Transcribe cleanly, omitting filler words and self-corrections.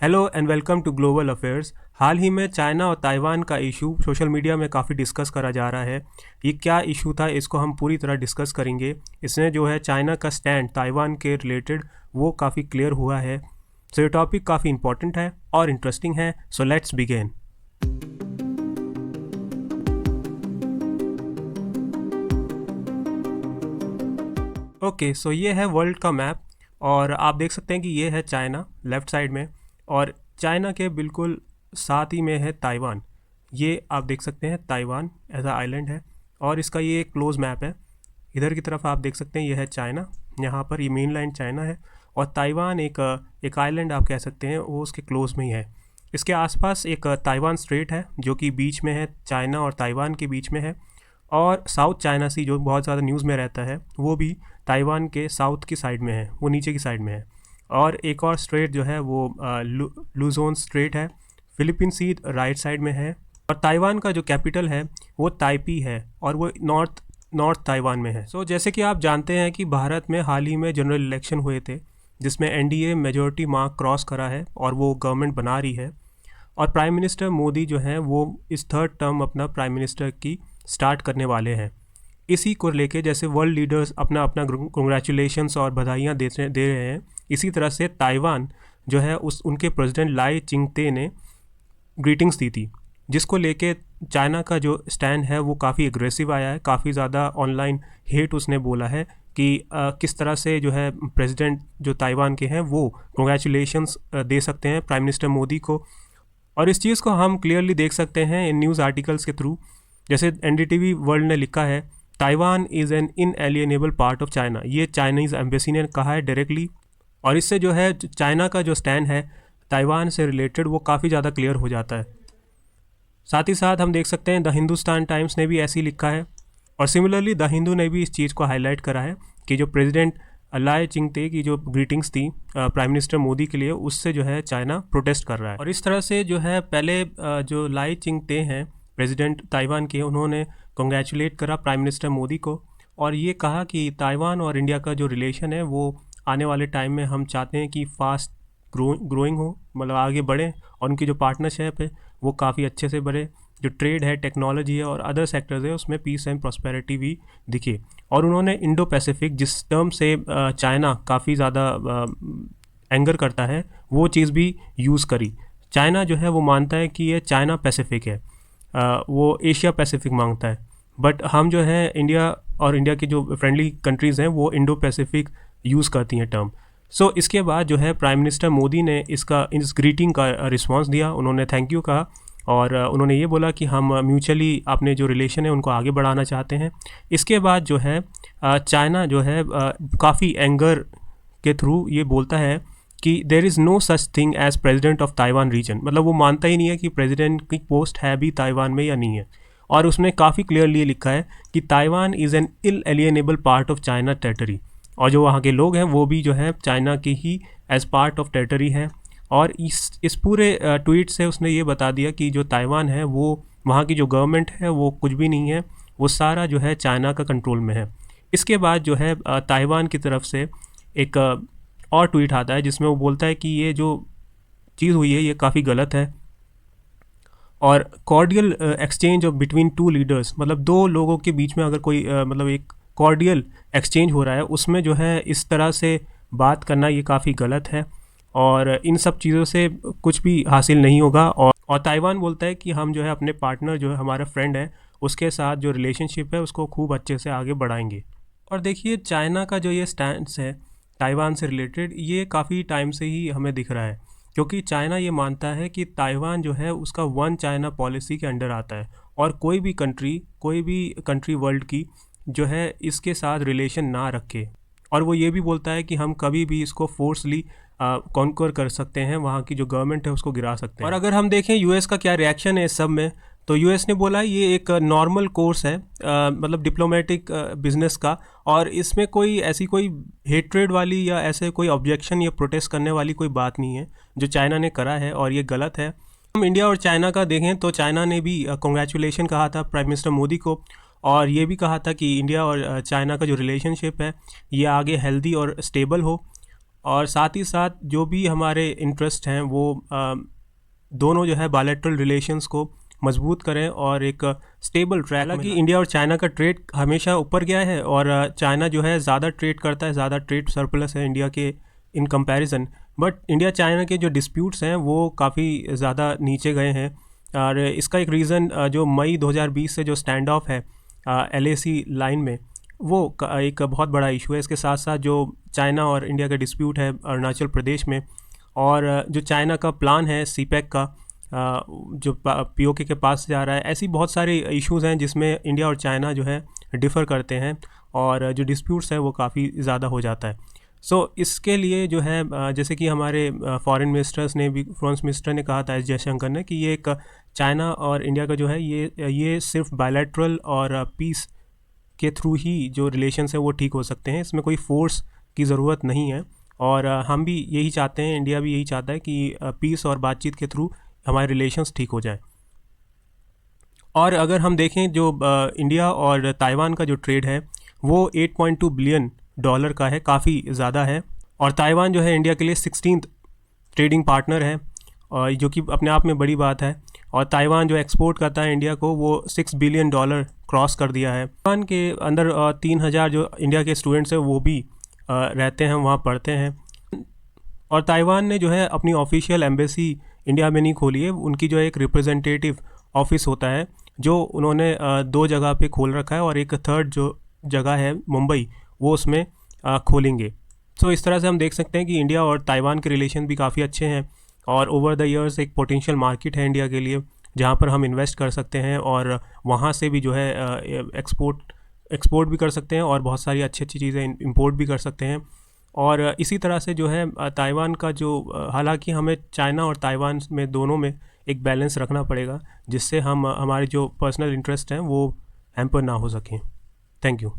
Hello and welcome to global affairs. हाल ही में चाइना और ताइवान का इशू सोशल मीडिया में काफ़ी डिस्कस करा जा रहा है। ये क्या इशू था, इसको हम पूरी तरह डिस्कस करेंगे। इसमें जो है चाइना का स्टैंड ताइवान के रिलेटेड वो काफ़ी क्लियर हुआ है। सो ये टॉपिक काफ़ी इंपॉर्टेंट है और इंटरेस्टिंग है। So let's begin. ओके, सो ये है वर्ल्ड का मैप और आप देख सकते हैं कि ये है चाइना लेफ़्ट साइड में, और चाइना के बिल्कुल साथ ही में है ताइवान। ये आप देख सकते हैं ताइवान एज अ आइलैंड है और इसका ये एक क्लोज मैप है। इधर की तरफ आप देख सकते हैं ये है चाइना, यहाँ पर ये मेन लैंड चाइना है और ताइवान एक आइलैंड आप कह सकते हैं, वो उसके क्लोज में ही है। इसके आसपास एक ताइवान स्ट्रेट है जो कि बीच में है, चाइना और ताइवान के बीच में है। और साउथ चाइना सी जो बहुत ज़्यादा न्यूज़ में रहता है वो भी ताइवान के साउथ की साइड में है, वो नीचे की साइड में है। और एक और स्ट्रेट जो है वो लुजोन स्ट्रेट है, फिलीपीन सी राइट साइड में है। और ताइवान का जो कैपिटल है वो ताइपी है और वो नॉर्थ ताइवान में है। सो जैसे कि आप जानते हैं कि भारत में हाल ही में जनरल इलेक्शन हुए थे जिसमें एनडीए मेजॉरिटी मार्क क्रॉस करा है और वो गवर्नमेंट बना रही है। और प्राइम मिनिस्टर मोदी जो हैं वो इस थर्ड टर्म अपना प्राइम मिनिस्टर की स्टार्ट करने वाले हैं। इसी को लेके जैसे वर्ल्ड लीडर्स अपना अपना कंग्रेचुलेशंस और बधाइयाँ दे रहे हैं, इसी तरह से ताइवान जो है उनके प्रेसिडेंट लाई चिंगते ने ग्रीटिंग्स दी थी, जिसको लेके चाइना का जो स्टैंड है वो काफ़ी एग्रेसिव आया है। काफ़ी ज़्यादा ऑनलाइन हेट उसने बोला है कि किस तरह से जो है प्रेसिडेंट जो ताइवान के हैं वो कंग्रेचुलेशंस दे सकते हैं प्राइम मिनिस्टर मोदी को। और इस चीज़ को हम क्लियरली देख सकते हैं इन न्यूज़ आर्टिकल्स के थ्रू। जैसे एनडीटीवी वर्ल्ड ने लिखा है, Taiwan is an inalienable part of China. ये चाइनीज़ एम्बेसी ने कहा है डायरेक्टली। और इससे जो है चाइना का जो स्टैंड है ताइवान से रिलेटेड वो काफ़ी ज़्यादा क्लियर हो जाता है। साथ ही साथ हम देख सकते हैं द हिंदुस्तान टाइम्स ने भी ऐसे ही लिखा है और सिमिलरली द हिंदू ने भी इस चीज़ को हाईलाइट करा है कि जो प्रेसिडेंट लाई चिंगते की जो ग्रीटिंग्स थी प्राइम मिनिस्टर मोदी के लिए, उससे जो है चाइना प्रोटेस्ट कर रहा है। और इस तरह से जो है पहले जो लाई चिंगते हैं प्रेसिडेंट ताइवान के, उन्होंने कंग्रेचुलेट करा प्राइम मिनिस्टर मोदी को और ये कहा कि ताइवान और इंडिया का जो रिलेशन है वो आने वाले टाइम में हम चाहते हैं कि फास्ट ग्रोइंग हो, मतलब आगे बढ़े और उनकी जो पार्टनरशिप है वो काफ़ी अच्छे से बढ़े। जो ट्रेड है, टेक्नोलॉजी है और अदर सेक्टर्स है, उसमें पीस एंड प्रॉस्पेरिटी भी दिखे। और उन्होंने इंडो पैसिफिक, जिस टर्म से चाइना काफ़ी ज़्यादा एंगर करता है, वो चीज़ भी यूज़ करी। चाइना जो है वो मानता है कि ये चाइना पैसिफिक है, वो एशिया पैसिफिक मांगता है। बट हम जो है इंडिया और इंडिया की जो फ्रेंडली कंट्रीज़ हैं वो इंडो पैसिफिक यूज़ करती हैं टर्म। सो इसके बाद जो है प्राइम मिनिस्टर मोदी ने इस ग्रीटिंग का रिस्पांस दिया। उन्होंने थैंक यू कहा और उन्होंने ये बोला कि हम म्यूचुअली अपने जो रिलेशन है उनको आगे बढ़ाना चाहते हैं। इसके बाद जो है चाइना जो है काफ़ी एंगर के थ्रू ये बोलता है कि there is no such thing as president of Taiwan region. मतलब वो मानता ही नहीं है कि प्रेसिडेंट की पोस्ट है भी ताइवान में या नहीं है। और उसने काफ़ी क्लियरली लिखा है कि Taiwan is an inalienable part of China territory, और जो वहाँ के लोग हैं वो भी जो है चाइना की ही एज पार्ट ऑफ टेरिटरी हैं। और इस पूरे ट्वीट से उसने ये बता दिया कि जो ताइवान है वो वहाँ की जो गवर्नमेंट है वो कुछ भी नहीं है, वो सारा जो है चाइना का कंट्रोल में है। इसके बाद जो है ताइवान की तरफ से एक और ट्वीट आता है जिसमें वो बोलता है कि ये जो चीज़ हुई है ये काफ़ी गलत है और cordial exchange of between two leaders, मतलब दो लोगों के बीच में अगर कोई मतलब एक कॉर्डियल एक्सचेंज हो रहा है उसमें जो है इस तरह से बात करना ये काफ़ी गलत है और इन सब चीज़ों से कुछ भी हासिल नहीं होगा। और ताइवान बोलता है कि हम जो है अपने पार्टनर जो है हमारा फ्रेंड है उसके साथ जो रिलेशनशिप है उसको खूब अच्छे से आगे बढ़ाएंगे। और देखिए चाइना का जो ये स्टैंड्स है ताइवान से रिलेटेड ये काफ़ी टाइम से ही हमें दिख रहा है, क्योंकि चाइना ये मानता है कि ताइवान जो है उसका वन चाइना पॉलिसी के अंडर आता है और कोई भी कंट्री वर्ल्ड की जो है इसके साथ रिलेशन ना रखे। और वो ये भी बोलता है कि हम कभी भी इसको फोर्सली कॉन्कर कर सकते हैं, वहाँ की जो गवर्नमेंट है उसको गिरा सकते हैं। और अगर हम देखें यूएस का क्या रिएक्शन है इस सब में, तो यूएस ने बोला ये एक नॉर्मल कोर्स है, मतलब डिप्लोमेटिक बिजनेस का, और इसमें कोई हेट्रेड वाली या ऐसे कोई ऑब्जेक्शन या प्रोटेस्ट करने वाली कोई बात नहीं है जो चाइना ने करा है, और ये गलत है। हम इंडिया और चाइना का देखें तो चाइना ने भी कॉन्ग्रेचुलेशन कहा था प्राइम मिनिस्टर मोदी को और ये भी कहा था कि इंडिया और चाइना का जो रिलेशनशिप है ये आगे हेल्दी और स्टेबल हो। और साथ ही साथ जो भी हमारे इंटरेस्ट हैं वो दोनों जो है बायलैटरल रिलेशंस को मजबूत करें और एक स्टेबल ट्रैक। हालांकि इंडिया और चाइना का ट्रेड हमेशा ऊपर गया है और चाइना जो है ज़्यादा ट्रेड करता है, ज़्यादा ट्रेड सरप्लस है इंडिया के in comparison. But India China के जो डिस्प्यूट्स हैं वो काफ़ी ज़्यादा नीचे गए हैं और इसका एक रीज़न जो मई 2020 से जो स्टैंड ऑफ है LAC लाइन में, वो एक बहुत बड़ा इशू है। इसके साथ साथ जो चाइना और इंडिया का डिस्प्यूट है अरुणाचल प्रदेश में, और जो चाइना का प्लान है CPEC का जो POK के पास जा रहा है, ऐसी बहुत सारे इश्यूज़ हैं जिसमें इंडिया और चाइना जो है डिफ़र करते हैं और जो डिस्प्यूट्स है वो काफ़ी ज़्यादा हो जाता है। इसके लिए जो है जैसे कि हमारे फॉरेन मिनिस्टर ने कहा था एस जयशंकर ने कि ये एक चाइना और इंडिया का जो है ये सिर्फ बायलैटरल और पीस के थ्रू ही जो रिलेशंस है वो ठीक हो सकते हैं, इसमें कोई फोर्स की ज़रूरत नहीं है। और हम भी यही चाहते हैं, इंडिया भी यही चाहता है कि पीस और बातचीत के थ्रू हमारे रिलेशंस ठीक हो जाए। और अगर हम देखें जो इंडिया और ताइवान का जो ट्रेड है वो $8.2 बिलियन का है, काफ़ी ज़्यादा है। और ताइवान जो है इंडिया के लिए 16th ट्रेडिंग पार्टनर है, और जो कि अपने आप में बड़ी बात है। और ताइवान जो एक्सपोर्ट करता है इंडिया को वो $6 बिलियन क्रॉस कर दिया है। ताइवान के अंदर 3,000 जो इंडिया के स्टूडेंट्स हैं वो भी रहते हैं, वहाँ पढ़ते हैं। और ताइवान ने जो है अपनी ऑफिशियल एम्बेसी इंडिया में नहीं खोली है, उनकी जो एक रिप्रेजेंटेटिव ऑफिस होता है जो उन्होंने 2 जगह पे खोल रखा है और एक थर्ड जो जगह है मुंबई वो उसमें खोलेंगे। इस तरह से हम देख सकते हैं कि इंडिया और ताइवान के रिलेशन भी काफ़ी अच्छे हैं और ओवर द इयर्स एक पोटेंशियल मार्केट है इंडिया के लिए जहाँ पर हम इन्वेस्ट कर सकते हैं और वहाँ से भी जो है एक्सपोर्ट भी कर सकते हैं और बहुत सारी अच्छी अच्छी चीज़ें इंपोर्ट भी कर सकते हैं। और इसी तरह से जो है ताइवान का जो हालांकि हमें चाइना और ताइवान में दोनों में एक बैलेंस रखना पड़ेगा जिससे हम हमारे जो पर्सनल इंटरेस्ट हैं वो हैम्पर ना हो सकें। Thank you.